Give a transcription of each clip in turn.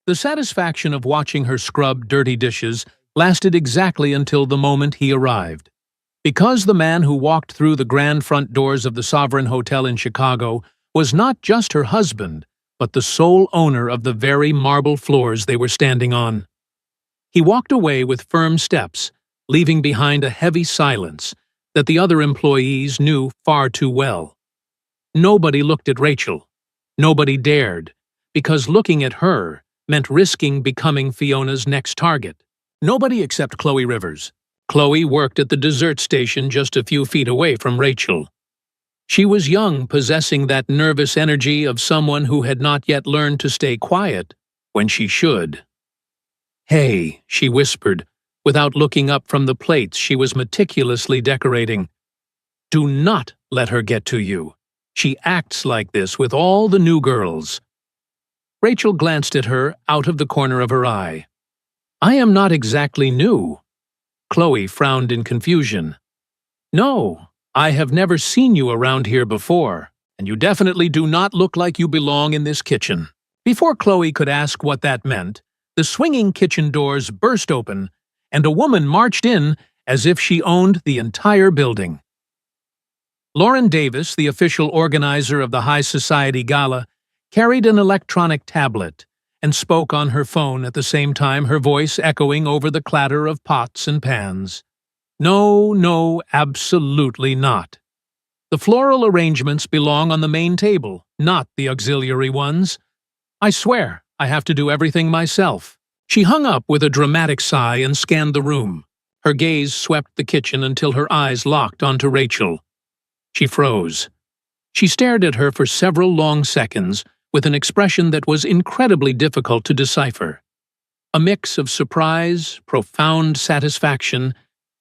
The satisfaction of watching her scrub dirty dishes lasted exactly until the moment he arrived. Because the man who walked through the grand front doors of the Sovereign Hotel in Chicago was not just her husband, but the sole owner of the very marble floors they were standing on. He walked away with firm steps, leaving behind a heavy silence that the other employees knew far too well. Nobody looked at Rachel. Nobody dared, because looking at her meant risking becoming Fiona's next target. Nobody except Chloe Rivers. Chloe worked at the dessert station just a few feet away from Rachel. She was young, possessing that nervous energy of someone who had not yet learned to stay quiet when she should. "Hey," she whispered, without looking up from the plates she was meticulously decorating. "Do not let her get to you. She acts like this with all the new girls." Rachel glanced at her out of the corner of her eye. "I am not exactly new." Chloe frowned in confusion. "No, I have never seen you around here before, and you definitely do not look like you belong in this kitchen." Before Chloe could ask what that meant, the swinging kitchen doors burst open, and a woman marched in as if she owned the entire building. Lauren Davis, the official organizer of the High Society Gala, carried an electronic tablet and spoke on her phone at the same time, her voice echoing over the clatter of pots and pans. No, absolutely not. The floral arrangements belong on the main table, not the auxiliary ones. I swear, I have to do everything myself. She hung up with a dramatic sigh and scanned the room. Her gaze swept the kitchen until her eyes locked onto Rachel. She froze. She stared at her for several long seconds, with an expression that was incredibly difficult to decipher. A mix of surprise, profound satisfaction,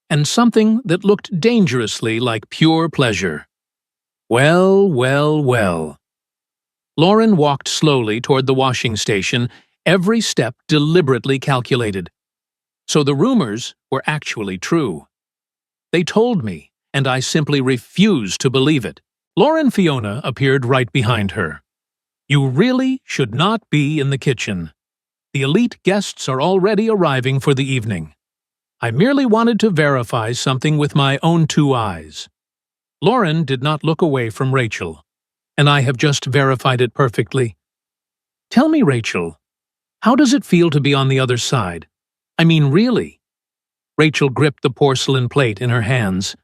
and something that looked dangerously like pure pleasure. Well. Lauren walked slowly toward the washing station, every step deliberately calculated. So the rumors were actually true. They told me, and I simply refused to believe it. Lauren Fiona appeared right behind her. "You really should not be in the kitchen. The elite guests are already arriving for the evening. I merely wanted to verify something with my own two eyes." Lauren did not look away from Rachel, and I have just verified it perfectly. "Tell me, Rachel, how does it feel to be on the other side? I mean, really?" Rachel gripped the porcelain plate in her hands.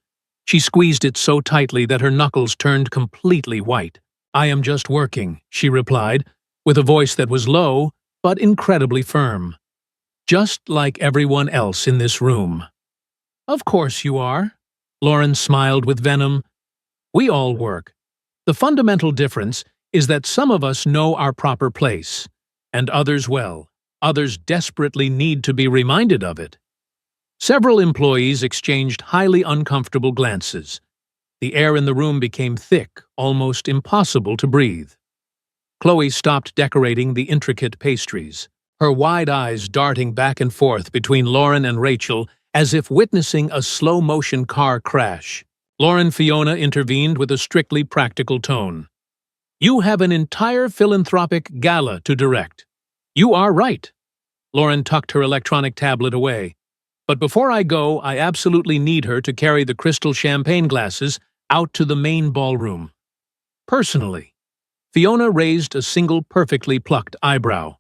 She squeezed it so tightly that her knuckles turned completely white. "I am just working," she replied, with a voice that was low but incredibly firm. "Just like everyone else in this room." "Of course you are." Lauren smiled with venom. "We all work. The fundamental difference is that some of us know our proper place, and others others desperately need to be reminded of it." Several employees exchanged highly uncomfortable glances. The air in the room became thick, almost impossible to breathe. Chloe stopped decorating the intricate pastries, her wide eyes darting back and forth between Lauren and Rachel as if witnessing a slow-motion car crash. Lauren Fiona intervened with a strictly practical tone. "You have an entire philanthropic gala to direct." "You are right." Lauren tucked her electronic tablet away. "But before I go, I absolutely need her to carry the crystal champagne glasses out to the main ballroom. Personally." Fiona raised a single perfectly plucked eyebrow.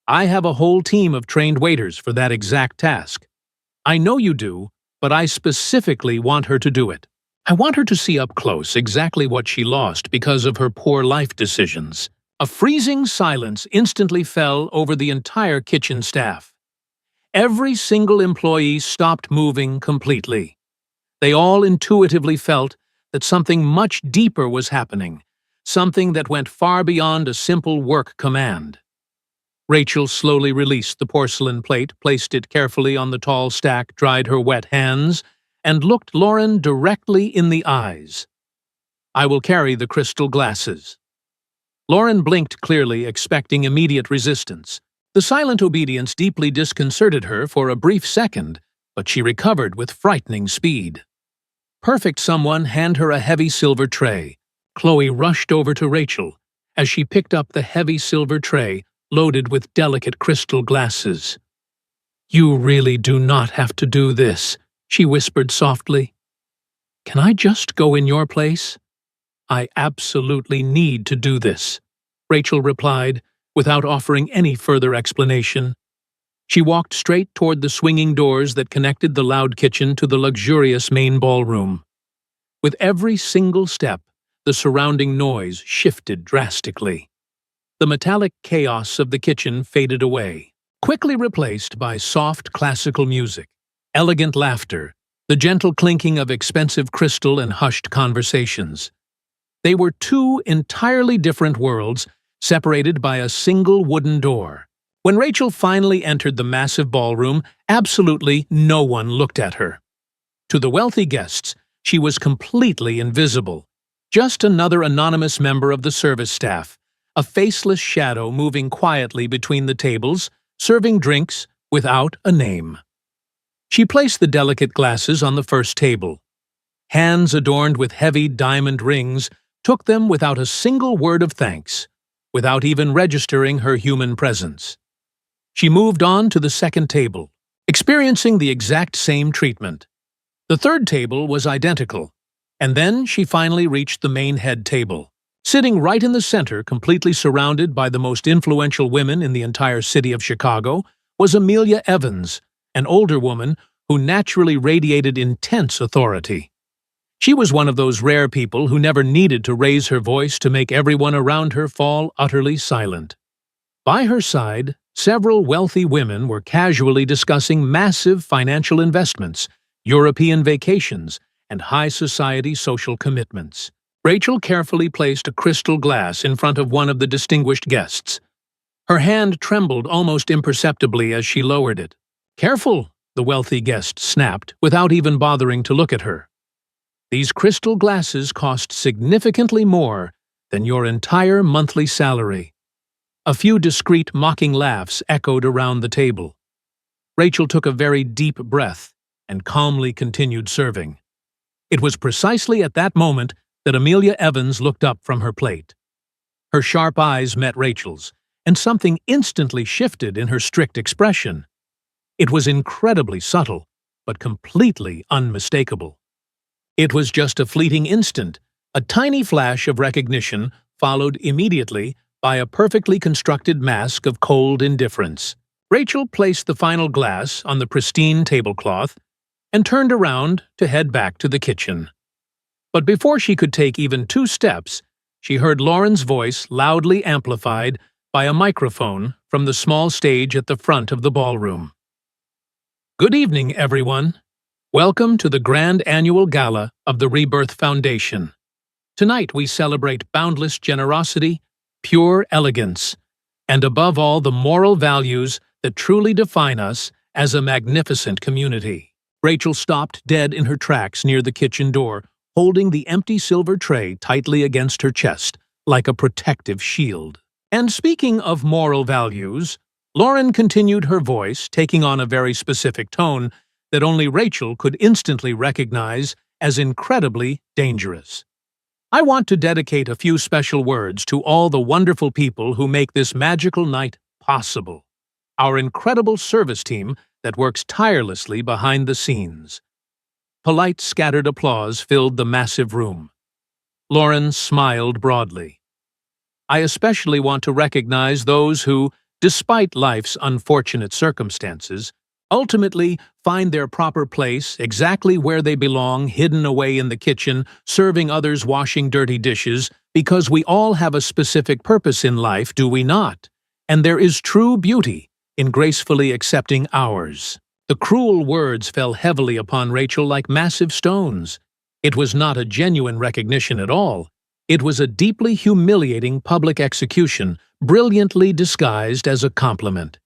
"I have a whole team of trained waiters for that exact task." "I know you do, but I specifically want her to do it. I want her to see up close exactly what she lost because of her poor life decisions." A freezing silence instantly fell over the entire kitchen staff. Every single employee stopped moving completely. They all intuitively felt that something much deeper was happening, something that went far beyond a simple work command. Rachel slowly released the porcelain plate, placed it carefully on the tall stack, dried her wet hands, and looked Lauren directly in the eyes. "I will carry the crystal glasses." Lauren blinked clearly, expecting immediate resistance. The silent obedience deeply disconcerted her for a brief second, but she recovered with frightening speed. "Perfect, someone hand her a heavy silver tray." Chloe rushed over to Rachel. As she picked up the heavy silver tray, loaded with delicate crystal glasses. "You really do not have to do this," she whispered softly. "Can I just go in your place?" "I absolutely need to do this," Rachel replied, without offering any further explanation. She walked straight toward the swinging doors that connected the loud kitchen to the luxurious main ballroom. With every single step, the surrounding noise shifted drastically. The metallic chaos of the kitchen faded away, quickly replaced by soft classical music, elegant laughter, the gentle clinking of expensive crystal and hushed conversations. They were two entirely different worlds, separated by a single wooden door. When Rachel finally entered the massive ballroom, absolutely no one looked at her. To the wealthy guests, she was completely invisible, just another anonymous member of the service staff, a faceless shadow moving quietly between the tables, serving drinks without a name. She placed the delicate glasses on the first table. Hands adorned with heavy diamond rings took them without a single word of thanks, without even registering her human presence. She moved on to the second table, experiencing the exact same treatment. The third table was identical, and then she finally reached the main head table. Sitting right in the center, completely surrounded by the most influential women in the entire city of Chicago, was Amelia Evans, an older woman who naturally radiated intense authority. She was one of those rare people who never needed to raise her voice to make everyone around her fall utterly silent. By her side, several wealthy women were casually discussing massive financial investments, European vacations, and high society social commitments. Rachel carefully placed a crystal glass in front of one of the distinguished guests. Her hand trembled almost imperceptibly as she lowered it. "Careful," the wealthy guest snapped, without even bothering to look at her. "These crystal glasses cost significantly more than your entire monthly salary." A few discreet, mocking laughs echoed around the table. Rachel took a very deep breath and calmly continued serving. It was precisely at that moment that Amelia Evans looked up from her plate. Her sharp eyes met Rachel's, and something instantly shifted in her strict expression. It was incredibly subtle, but completely unmistakable. It was just a fleeting instant, a tiny flash of recognition followed immediately by a perfectly constructed mask of cold indifference. Rachel placed the final glass on the pristine tablecloth and turned around to head back to the kitchen. But before she could take even 2 steps, she heard Lauren's voice loudly amplified by a microphone from the small stage at the front of the ballroom. "Good evening, everyone. Welcome to the Grand Annual Gala of the Rebirth Foundation. Tonight we celebrate boundless generosity, pure elegance, and above all the moral values that truly define us as a magnificent community." Rachel stopped dead in her tracks near the kitchen door, holding the empty silver tray tightly against her chest, like a protective shield. "And speaking of moral values," Lauren continued, her voice taking on a very specific tone that only Rachel could instantly recognize as incredibly dangerous. "I want to dedicate a few special words to all the wonderful people who make this magical night possible. Our incredible service team that works tirelessly behind the scenes." Polite, scattered applause filled the massive room. Lauren smiled broadly. "I especially want to recognize those who, despite life's unfortunate circumstances, ultimately find their proper place exactly where they belong, hidden away in the kitchen, serving others, washing dirty dishes, because we all have a specific purpose in life, do we not? And there is true beauty in gracefully accepting ours." The cruel words fell heavily upon Rachel like massive stones. It was not a genuine recognition at all. It was a deeply humiliating public execution, brilliantly disguised as a compliment.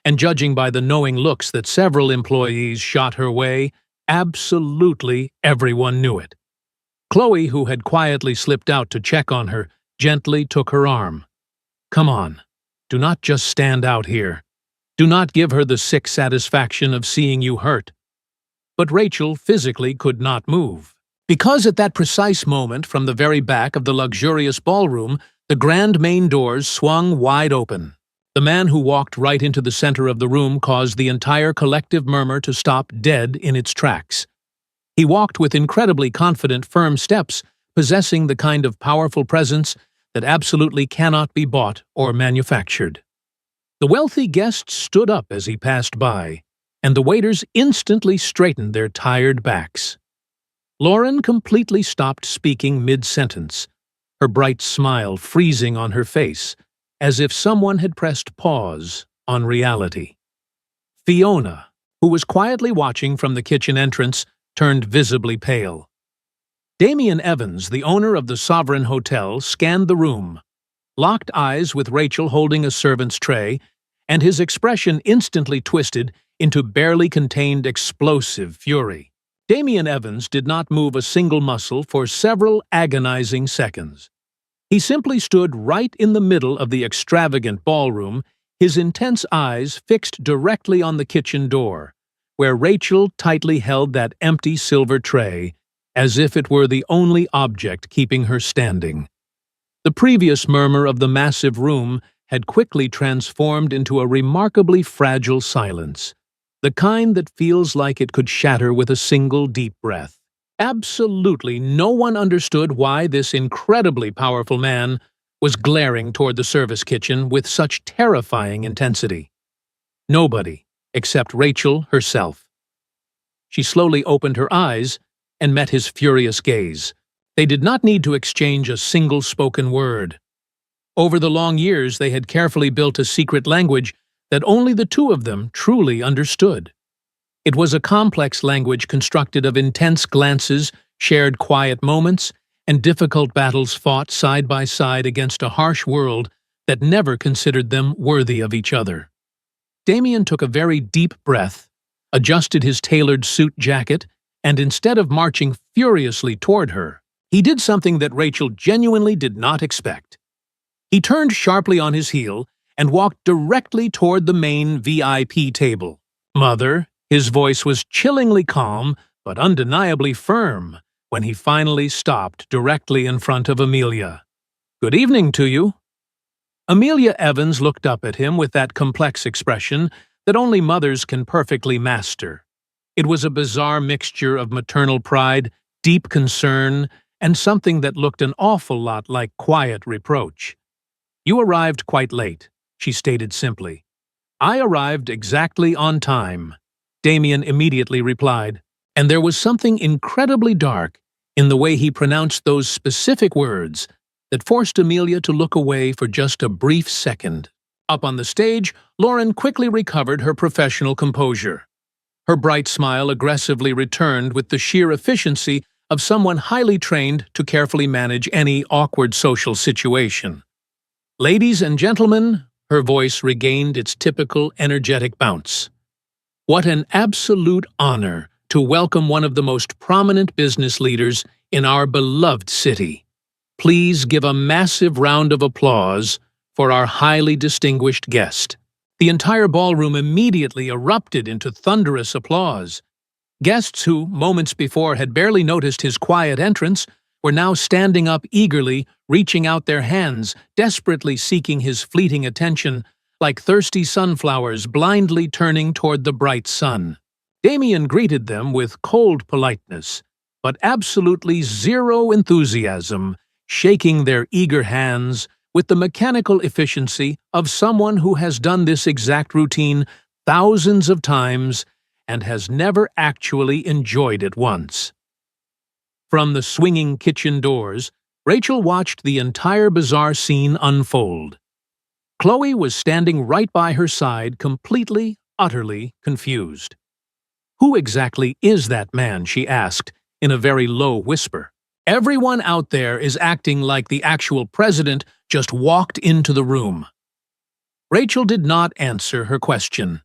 And judging by the knowing looks that several employees shot her way, absolutely everyone knew it. Chloe, who had quietly slipped out to check on her, gently took her arm. "Come on, do not just stand out here. Do not give her the sick satisfaction of seeing you hurt." But Rachel physically could not move. Because at that precise moment, from the very back of the luxurious ballroom, the grand main doors swung wide open. The man who walked right into the center of the room caused the entire collective murmur to stop dead in its tracks. He walked with incredibly confident, firm steps, possessing the kind of powerful presence that absolutely cannot be bought or manufactured. The wealthy guests stood up as he passed by, and the waiters instantly straightened their tired backs. Lauren completely stopped speaking mid-sentence, her bright smile freezing on her face, as if someone had pressed pause on reality. Fiona, who was quietly watching from the kitchen entrance, turned visibly pale. Damien Evans, the owner of the Sovereign Hotel, scanned the room, locked eyes with Rachel holding a servant's tray, and his expression instantly twisted into barely contained explosive fury. Damien Evans did not move a single muscle for several agonizing seconds. He simply stood right in the middle of the extravagant ballroom, his intense eyes fixed directly on the kitchen door, where Rachel tightly held that empty silver tray, as if it were the only object keeping her standing. The previous murmur of the massive room had quickly transformed into a remarkably fragile silence, the kind that feels like it could shatter with a single deep breath. Absolutely no one understood why this incredibly powerful man was glaring toward the service kitchen with such terrifying intensity. Nobody, except Rachel herself. She slowly opened her eyes and met his furious gaze. They did not need to exchange a single spoken word. Over the long years, they had carefully built a secret language that only the two of them truly understood. It was a complex language constructed of intense glances, shared quiet moments, and difficult battles fought side by side against a harsh world that never considered them worthy of each other. Damien took a very deep breath, adjusted his tailored suit jacket, and instead of marching furiously toward her, he did something that Rachel genuinely did not expect. He turned sharply on his heel and walked directly toward the main VIP table. "Mother," his voice was chillingly calm but undeniably firm when he finally stopped directly in front of Amelia. "Good evening to you." Amelia Evans looked up at him with that complex expression that only mothers can perfectly master. It was a bizarre mixture of maternal pride, deep concern, and something that looked an awful lot like quiet reproach. "You arrived quite late," she stated simply. "I arrived exactly on time," Damien immediately replied, and there was something incredibly dark in the way he pronounced those specific words that forced Amelia to look away for just a brief second. Up on the stage, Lauren quickly recovered her professional composure. Her bright smile aggressively returned with the sheer efficiency of someone highly trained to carefully manage any awkward social situation. "Ladies and gentlemen," her voice regained its typical energetic bounce. "What an absolute honor to welcome one of the most prominent business leaders in our beloved city. Please give a massive round of applause for our highly distinguished guest." The entire ballroom immediately erupted into thunderous applause. Guests who, moments before, had barely noticed his quiet entrance were now standing up eagerly, reaching out their hands, desperately seeking his fleeting attention, like thirsty sunflowers blindly turning toward the bright sun. Damien greeted them with cold politeness, but absolutely zero enthusiasm, shaking their eager hands with the mechanical efficiency of someone who has done this exact routine thousands of times and has never actually enjoyed it once. From the swinging kitchen doors, Rachel watched the entire bizarre scene unfold. Chloe was standing right by her side, completely, utterly confused. "Who exactly is that man?" she asked, in a very low whisper. "Everyone out there is acting like the actual president just walked into the room." Rachel did not answer her question.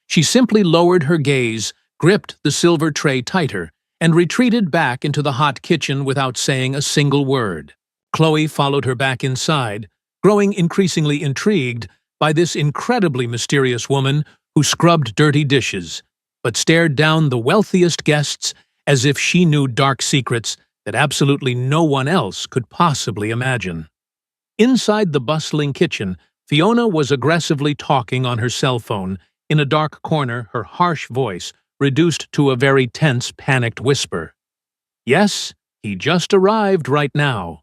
She simply lowered her gaze, gripped the silver tray tighter, and retreated back into the hot kitchen without saying a single word. Chloe followed her back inside, growing increasingly intrigued by this incredibly mysterious woman who scrubbed dirty dishes, but stared down the wealthiest guests as if she knew dark secrets that absolutely no one else could possibly imagine. Inside the bustling kitchen, Fiona was aggressively talking on her cell phone. In a dark corner, her harsh voice reduced to a very tense, panicked whisper. Yes, he just arrived right now.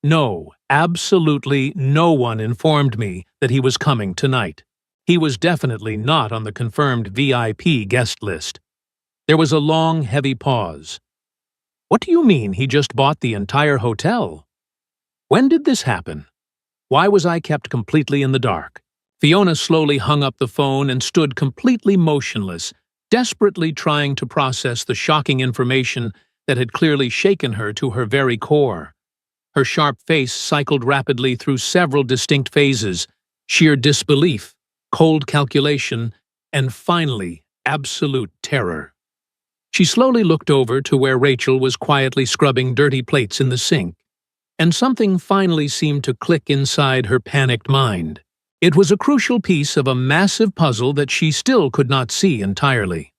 No, absolutely no one informed me that he was coming tonight. He was definitely not on the confirmed VIP guest list. There was a long, heavy pause. What do you mean he just bought the entire hotel? When did this happen? Why was I kept completely in the dark? Fiona slowly hung up the phone and stood completely motionless, desperately trying to process the shocking information that had clearly shaken her to her very core. Her sharp face cycled rapidly through several distinct phases: sheer disbelief, cold calculation, and finally, absolute terror. She slowly looked over to where Rachel was quietly scrubbing dirty plates in the sink, and something finally seemed to click inside her panicked mind. It was a crucial piece of a massive puzzle that she still could not see entirely.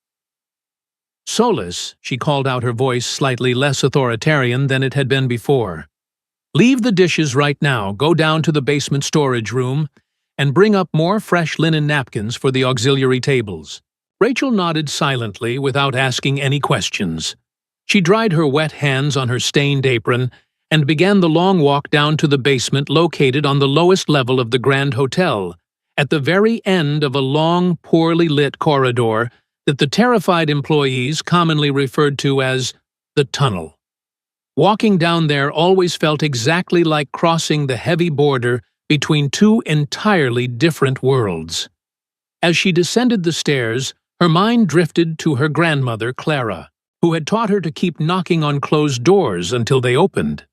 "Solus," she called out, her voice slightly less authoritarian than it had been before. "Leave the dishes right now, go down to the basement storage room, and bring up more fresh linen napkins for the auxiliary tables." Rachel nodded silently without asking any questions. She dried her wet hands on her stained apron and began the long walk down to the basement located on the lowest level of the Grand Hotel, at the very end of a long, poorly lit corridor that the terrified employees commonly referred to as the tunnel. Walking down there always felt exactly like crossing the heavy border between two entirely different worlds. As she descended the stairs, her mind drifted to her grandmother, Clara, who had taught her to keep knocking on closed doors until they opened.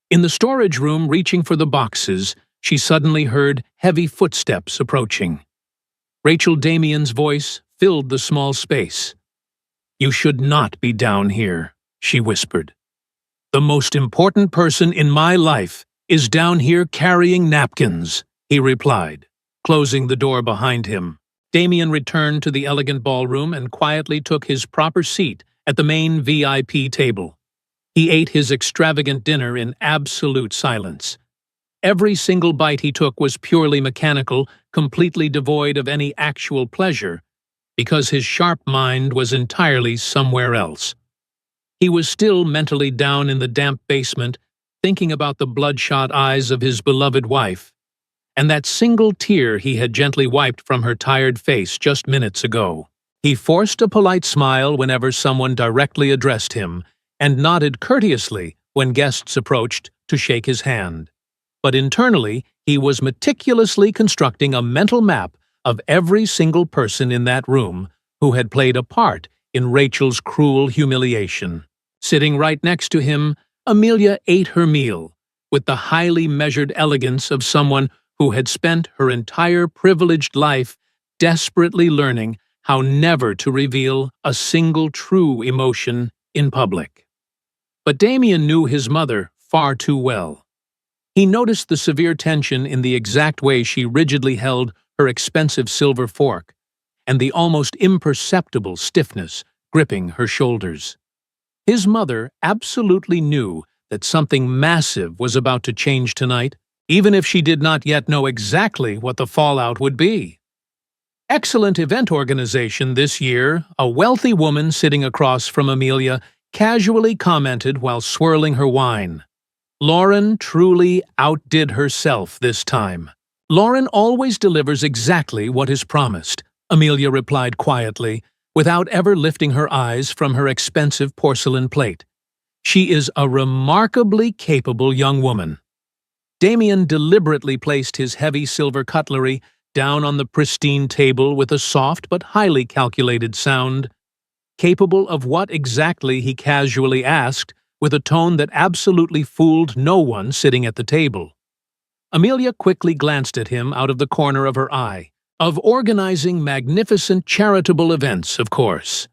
In the storage room, reaching for the boxes, she suddenly heard heavy footsteps approaching. Rachel Damien's voice filled the small space. "You should not be down here," she whispered. "The most important person in my life is down here carrying napkins," he replied, closing the door behind him. Damien returned to the elegant ballroom and quietly took his proper seat at the main VIP table. He ate his extravagant dinner in absolute silence. Every single bite he took was purely mechanical, completely devoid of any actual pleasure, because his sharp mind was entirely somewhere else. He was still mentally down in the damp basement, thinking about the bloodshot eyes of his beloved wife, and that single tear he had gently wiped from her tired face just minutes ago. He forced a polite smile whenever someone directly addressed him, and nodded courteously when guests approached to shake his hand. But internally, he was meticulously constructing a mental map of every single person in that room who had played a part in Rachel's cruel humiliation. Sitting right next to him, Amelia ate her meal with the highly measured elegance of someone who had spent her entire privileged life desperately learning how never to reveal a single true emotion in public. But Damien knew his mother far too well. He noticed the severe tension in the exact way she rigidly held her expensive silver fork, and the almost imperceptible stiffness gripping her shoulders. His mother absolutely knew that something massive was about to change tonight, even if she did not yet know exactly what the fallout would be. Excellent event organization this year, a wealthy woman sitting across from Amelia casually commented while swirling her wine. Lauren truly outdid herself this time. "Lauren always delivers exactly what is promised," Amelia replied quietly, without ever lifting her eyes from her expensive porcelain plate. "She is a remarkably capable young woman." Damien deliberately placed his heavy silver cutlery down on the pristine table with a soft but highly calculated sound. Capable of what exactly, he casually asked, with a tone that absolutely fooled no one sitting at the table. Amelia quickly glanced at him out of the corner of her eye. "Of organizing magnificent charitable events, of course.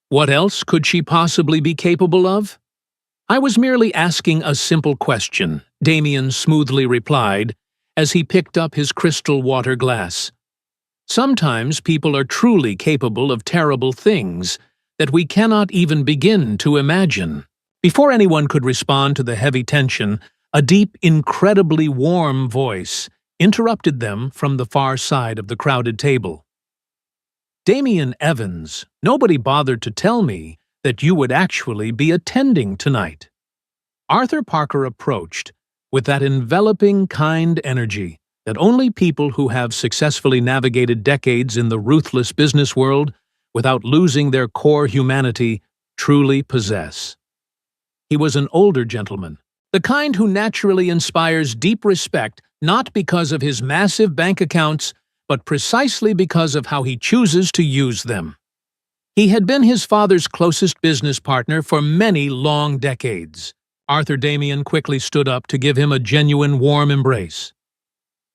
What else could she possibly be capable of?" "I was merely asking a simple question," Damien smoothly replied, as he picked up his crystal water glass. "Sometimes people are truly capable of terrible things that we cannot even begin to imagine." Before anyone could respond to the heavy tension, a deep, incredibly warm voice interrupted them from the far side of the crowded table. "Damian Evans, nobody bothered to tell me that you would actually be attending tonight." Arthur Parker approached with that enveloping, kind energy that only people who have successfully navigated decades in the ruthless business world without losing their core humanity truly possess. He was an older gentleman, the kind who naturally inspires deep respect not because of his massive bank accounts, but precisely because of how he chooses to use them. He had been his father's closest business partner for many long decades. Arthur Damian quickly stood up to give him a genuine warm embrace.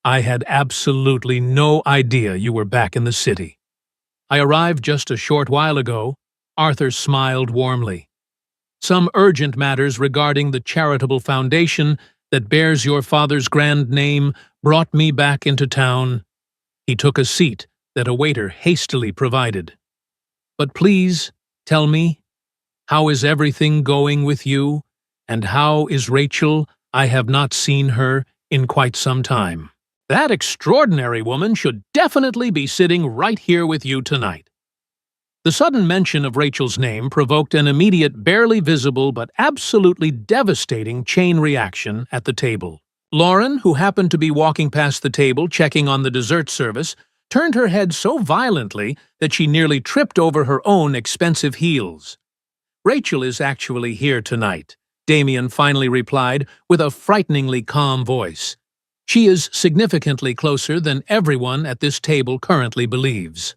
"I had absolutely no idea you were back in the city. I arrived just a short while ago." Arthur smiled warmly. "Some urgent matters regarding the charitable foundation that bears your father's grand name brought me back into town." He took a seat that a waiter hastily provided. "But please, tell me, how is everything going with you? And how is Rachel? I have not seen her in quite some time." "That extraordinary woman should definitely be sitting right here with you tonight." The sudden mention of Rachel's name provoked an immediate, barely visible but absolutely devastating chain reaction at the table. Lauren, who happened to be walking past the table checking on the dessert service, turned her head so violently that she nearly tripped over her own expensive heels. "Rachel is actually here tonight," Damian finally replied with a frighteningly calm voice. "She is significantly closer than everyone at this table currently believes."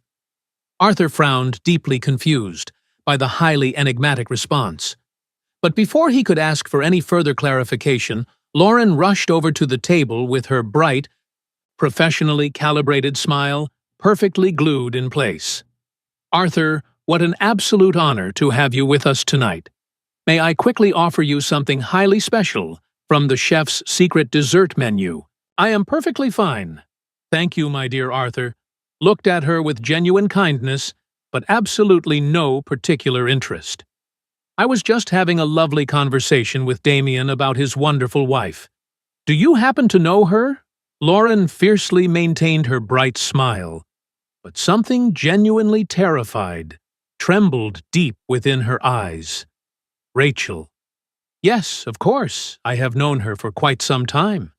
Arthur frowned, deeply confused by the highly enigmatic response. But before he could ask for any further clarification, Lauren rushed over to the table with her bright, professionally calibrated smile perfectly glued in place. "Arthur, what an absolute honor to have you with us tonight. May I quickly offer you something highly special from the chef's secret dessert menu?" "I am perfectly fine. Thank you, my dear Arthur." Looked at her with genuine kindness, but absolutely no particular interest. "I was just having a lovely conversation with Damian about his wonderful wife. Do you happen to know her?" Lauren fiercely maintained her bright smile, but something genuinely terrified trembled deep within her eyes. "Rachel. Yes, of course, I have known her for quite some time.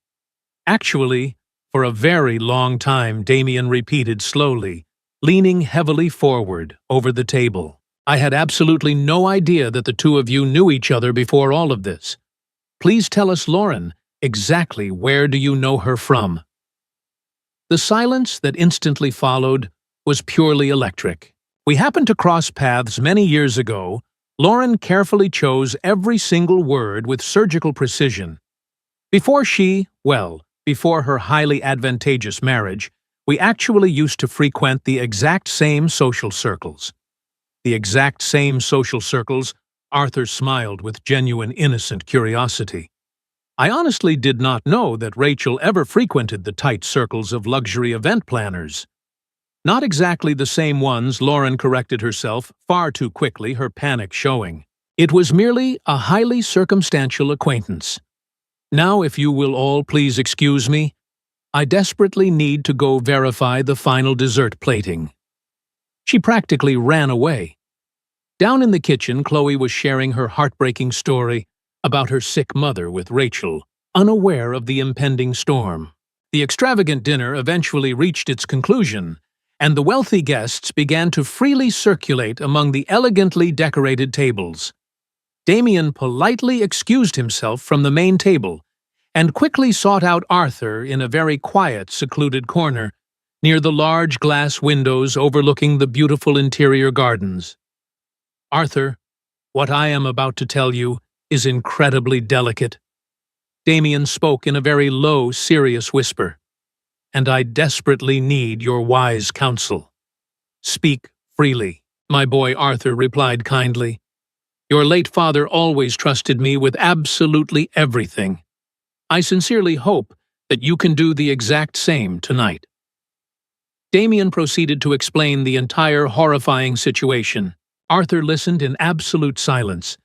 Actually, for a very long time," Damian repeated slowly, leaning heavily forward over the table. "I had absolutely no idea that the two of you knew each other before all of this. Please tell us, Lauren, exactly where do you know her from?" The silence that instantly followed was purely electric. "We happened to cross paths many years ago." Lauren carefully chose every single word with surgical precision. Before her highly advantageous marriage, we actually used to frequent the exact same social circles." "The exact same social circles?" Arthur smiled with genuine innocent curiosity. "I honestly did not know that Rachel ever frequented the tight circles of luxury event planners." "Not exactly the same ones," Lauren corrected herself, far too quickly, her panic showing. "It was merely a highly circumstantial acquaintance. Now, if you will all please excuse me, I desperately need to go verify the final dessert plating." She practically ran away. Down in the kitchen, Chloe was sharing her heartbreaking story about her sick mother with Rachel, unaware of the impending storm. The extravagant dinner eventually reached its conclusion, and the wealthy guests began to freely circulate among the elegantly decorated tables. Damian politely excused himself from the main table and quickly sought out Arthur in a very quiet, secluded corner near the large glass windows overlooking the beautiful interior gardens. "Arthur, what I am about to tell you is incredibly delicate." Damian spoke in a very low, serious whisper. "And I desperately need your wise counsel. Speak freely." "My boy," Arthur replied kindly. "Your late father always trusted me with absolutely everything. I sincerely hope that you can do the exact same tonight." Damian proceeded to explain the entire horrifying situation. Arthur listened in absolute silence,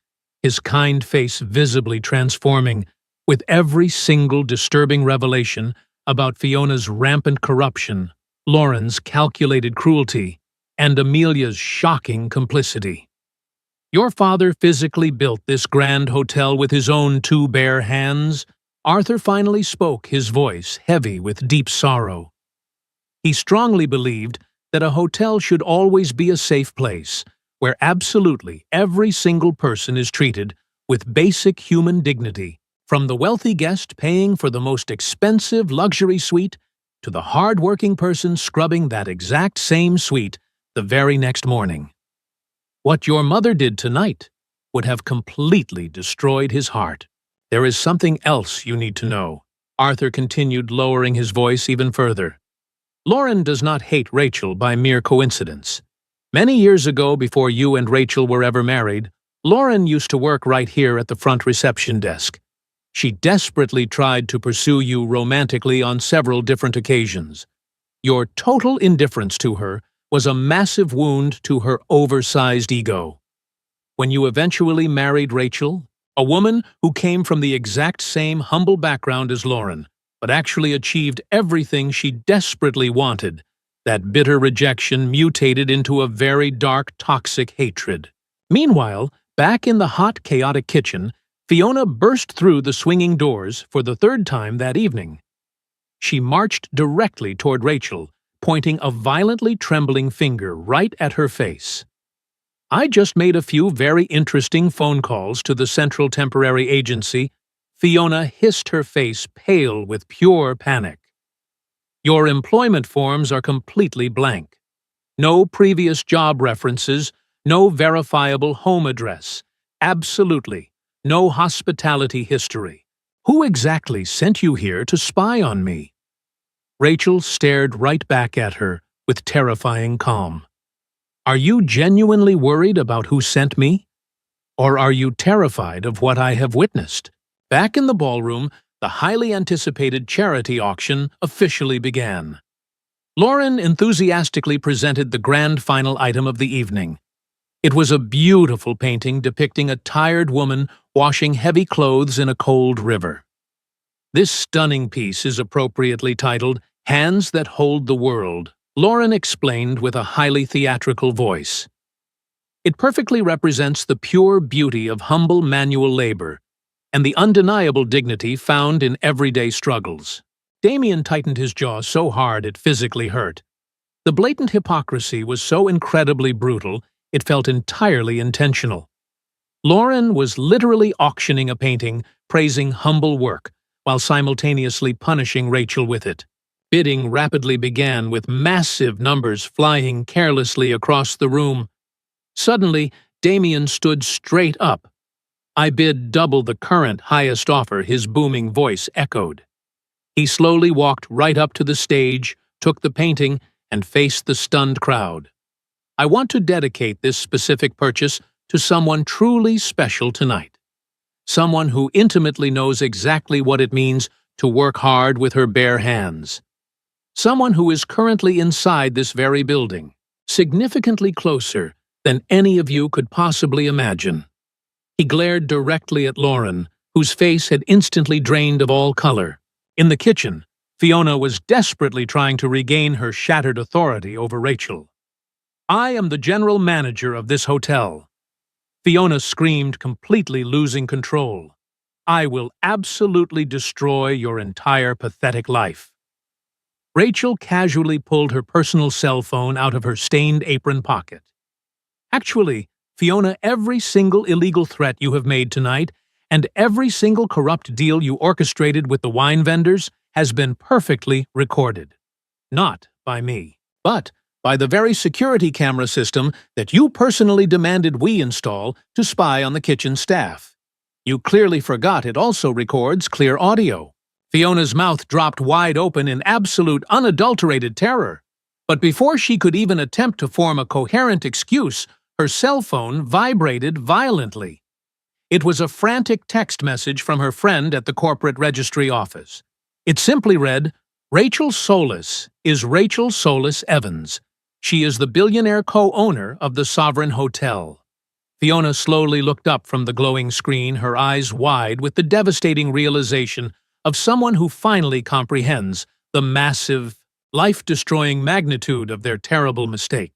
his kind face visibly transforming with every single disturbing revelation about Fiona's rampant corruption, Lauren's calculated cruelty, and Amelia's shocking complicity. Your father physically built this grand hotel with his own two bare hands. Arthur finally spoke, his voice heavy with deep sorrow. He strongly believed that a hotel should always be a safe place, where absolutely every single person is treated with basic human dignity, from the wealthy guest paying for the most expensive luxury suite to the hard-working person scrubbing that exact same suite the very next morning. What your mother did tonight would have completely destroyed his heart. There is something else you need to know, Arthur continued, lowering his voice even further. Lauren does not hate Rachel by mere coincidence. Many years ago, before you and Rachel were ever married, Lauren used to work right here at the front reception desk. She desperately tried to pursue you romantically on several different occasions. Your total indifference to her was a massive wound to her oversized ego. When you eventually married Rachel, a woman who came from the exact same humble background as Lauren, but actually achieved everything she desperately wanted, that bitter rejection mutated into a very dark, toxic hatred. Meanwhile, back in the hot, chaotic kitchen, Fiona burst through the swinging doors for the third time that evening. She marched directly toward Rachel, pointing a violently trembling finger right at her face. I just made a few very interesting phone calls to the Central Temporary Agency. Fiona hissed, her face pale with pure panic. Your employment forms are completely blank. No previous job references, no verifiable home address, absolutely no hospitality history. Who exactly sent you here to spy on me? Rachel stared right back at her with terrifying calm. Are you genuinely worried about who sent me? Or are you terrified of what I have witnessed? Back in the ballroom, the highly anticipated charity auction officially began. Lauren enthusiastically presented the grand final item of the evening. It was a beautiful painting depicting a tired woman washing heavy clothes in a cold river. This stunning piece is appropriately titled "Hands That Hold the World," Lauren explained with a highly theatrical voice. It perfectly represents the pure beauty of humble manual labor and the undeniable dignity found in everyday struggles. Damien tightened his jaw so hard it physically hurt. The blatant hypocrisy was so incredibly brutal, it felt entirely intentional. Lauren was literally auctioning a painting, praising humble work, while simultaneously punishing Rachel with it. Bidding rapidly began, with massive numbers flying carelessly across the room. Suddenly, Damien stood straight up. I bid double the current highest offer, his booming voice echoed. He slowly walked right up to the stage, took the painting, and faced the stunned crowd. I want to dedicate this specific purchase to someone truly special tonight. Someone who intimately knows exactly what it means to work hard with her bare hands. Someone who is currently inside this very building, significantly closer than any of you could possibly imagine. He glared directly at Lauren, whose face had instantly drained of all color. In the kitchen, Fiona was desperately trying to regain her shattered authority over Rachel. I am the general manager of this hotel. Fiona screamed, completely losing control. I will absolutely destroy your entire pathetic life. Rachel casually pulled her personal cell phone out of her stained apron pocket. Actually, Fiona, every single illegal threat you have made tonight and every single corrupt deal you orchestrated with the wine vendors has been perfectly recorded. Not by me, but by the very security camera system that you personally demanded we install to spy on the kitchen staff. You clearly forgot it also records clear audio. Fiona's mouth dropped wide open in absolute unadulterated terror. But before she could even attempt to form a coherent excuse, her cell phone vibrated violently. It was a frantic text message from her friend at the corporate registry office. It simply read, "Rachel Solis is Rachel Solis Evans. She is the billionaire co-owner of the Sovereign Hotel." Fiona slowly looked up from the glowing screen, her eyes wide with the devastating realization of someone who finally comprehends the massive, life-destroying magnitude of their terrible mistake.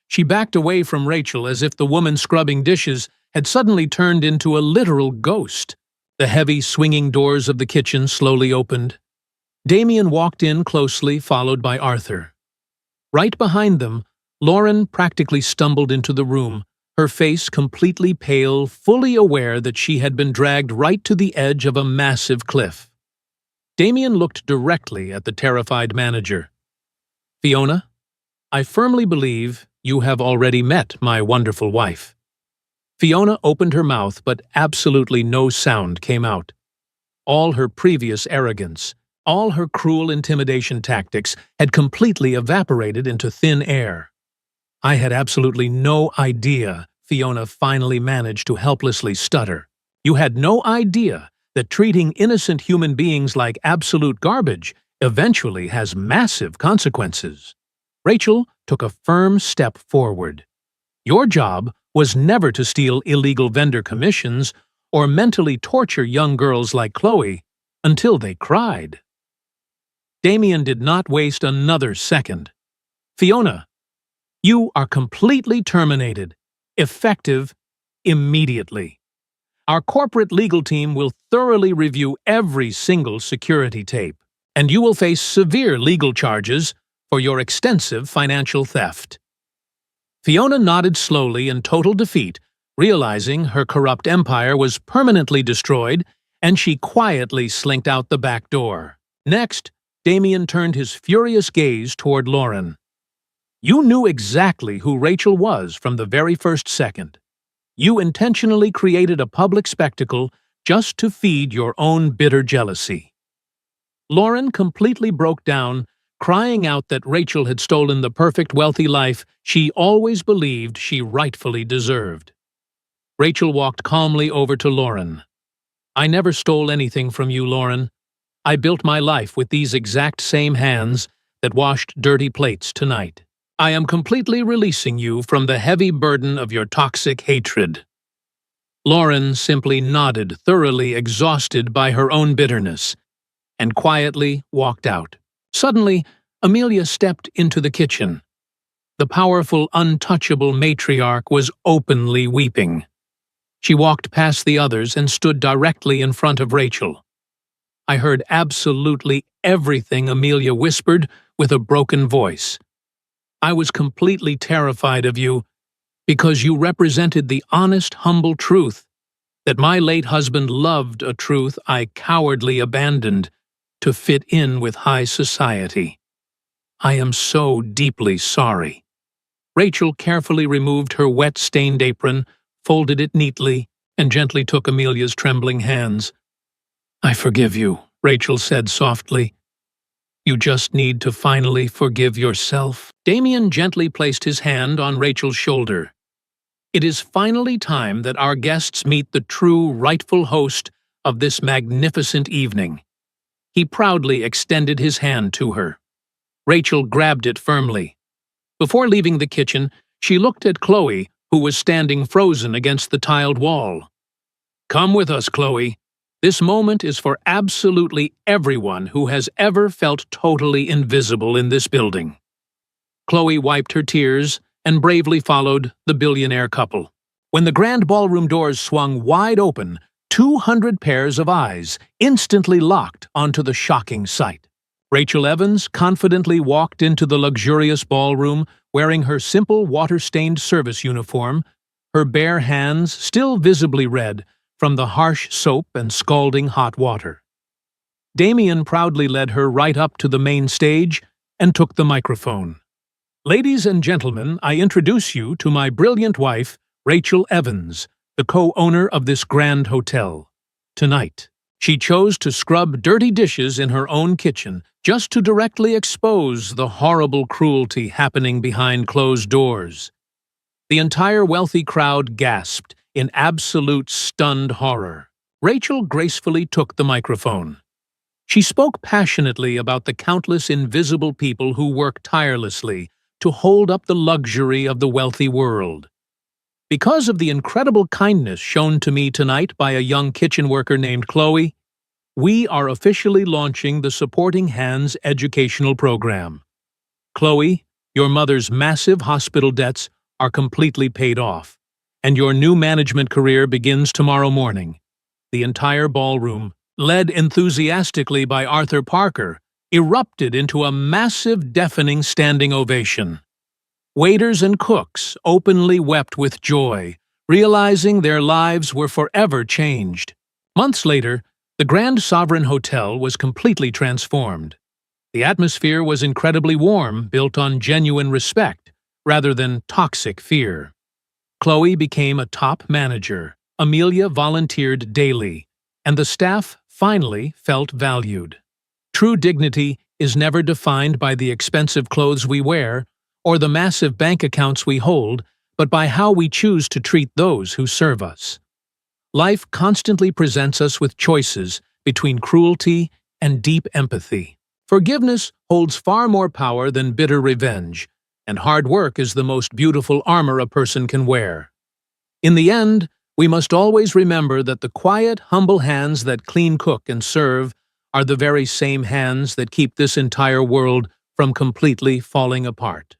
She backed away from Rachel as if the woman scrubbing dishes had suddenly turned into a literal ghost. The heavy, swinging doors of the kitchen slowly opened. Damien walked in closely, followed by Arthur. Right behind them, Lauren practically stumbled into the room, her face completely pale, fully aware that she had been dragged right to the edge of a massive cliff. Damien looked directly at the terrified manager. "Fiona, I firmly believe you have already met my wonderful wife." Fiona opened her mouth, but absolutely no sound came out. All her previous arrogance, all her cruel intimidation tactics had completely evaporated into thin air. "I had absolutely no idea," Fiona finally managed to helplessly stutter. "You had no idea that treating innocent human beings like absolute garbage eventually has massive consequences." Rachel took a firm step forward. "Your job was never to steal illegal vendor commissions or mentally torture young girls like Chloe until they cried." Damien did not waste another second. "Fiona, you are completely terminated, effective immediately. Our corporate legal team will thoroughly review every single security tape, and you will face severe legal charges for your extensive financial theft." Fiona nodded slowly in total defeat, realizing her corrupt empire was permanently destroyed, and she quietly slinked out the back door. Next, Damien turned his furious gaze toward Lauren. "You knew exactly who Rachel was from the very first second. You intentionally created a public spectacle just to feed your own bitter jealousy." Lauren completely broke down, crying out that Rachel had stolen the perfect wealthy life she always believed she rightfully deserved. Rachel walked calmly over to Lauren. "I never stole anything from you, Lauren. I built my life with these exact same hands that washed dirty plates tonight. I am completely releasing you from the heavy burden of your toxic hatred." Lauren simply nodded, thoroughly exhausted by her own bitterness, and quietly walked out. Suddenly, Amelia stepped into the kitchen. The powerful, untouchable matriarch was openly weeping. She walked past the others and stood directly in front of Rachel. I heard absolutely everything Amelia whispered with a broken voice. "I was completely terrified of you because you represented the honest, humble truth that my late husband loved, a truth I cowardly abandoned to fit in with high society. I am so deeply sorry." Rachel carefully removed her wet-stained apron, folded it neatly, and gently took Amelia's trembling hands. "I forgive you," Rachel said softly. "You just need to finally forgive yourself." Damien gently placed his hand on Rachel's shoulder. "It is finally time that our guests meet the true, rightful host of this magnificent evening." He proudly extended his hand to her. Rachel grabbed it firmly. Before leaving the kitchen, she looked at Chloe, who was standing frozen against the tiled wall. "Come with us, Chloe. This moment is for absolutely everyone who has ever felt totally invisible in this building." Chloe wiped her tears and bravely followed the billionaire couple. When the grand ballroom doors swung wide open, 200 pairs of eyes instantly locked onto the shocking sight. Rachel Evans confidently walked into the luxurious ballroom wearing her simple water-stained service uniform, her bare hands still visibly red from the harsh soap and scalding hot water. Damien proudly led her right up to the main stage and took the microphone. "Ladies and gentlemen, I introduce you to my brilliant wife, Rachel Evans, the co-owner of this grand hotel. Tonight, she chose to scrub dirty dishes in her own kitchen just to directly expose the horrible cruelty happening behind closed doors." The entire wealthy crowd gasped in absolute stunned horror. Rachel gracefully took the microphone. She spoke passionately about the countless invisible people who work tirelessly to hold up the luxury of the wealthy world. "Because of the incredible kindness shown to me tonight by a young kitchen worker named Chloe, we are officially launching the Supporting Hands educational program. Chloe, your mother's massive hospital debts are completely paid off, and your new management career begins tomorrow morning. The entire ballroom, led enthusiastically by Arthur Parker, erupted into a massive, deafening standing ovation. Waiters and cooks openly wept with joy, realizing their lives were forever changed. Months later, the Grand Sovereign Hotel was completely transformed. The atmosphere was incredibly warm, built on genuine respect, rather than toxic fear. Chloe became a top manager, Amelia volunteered daily, and the staff finally felt valued. True dignity is never defined by the expensive clothes we wear or the massive bank accounts we hold, but by how we choose to treat those who serve us. Life constantly presents us with choices between cruelty and deep empathy. Forgiveness holds far more power than bitter revenge, and hard work is the most beautiful armor a person can wear. In the end, we must always remember that the quiet, humble hands that clean, cook, and serve are the very same hands that keep this entire world from completely falling apart.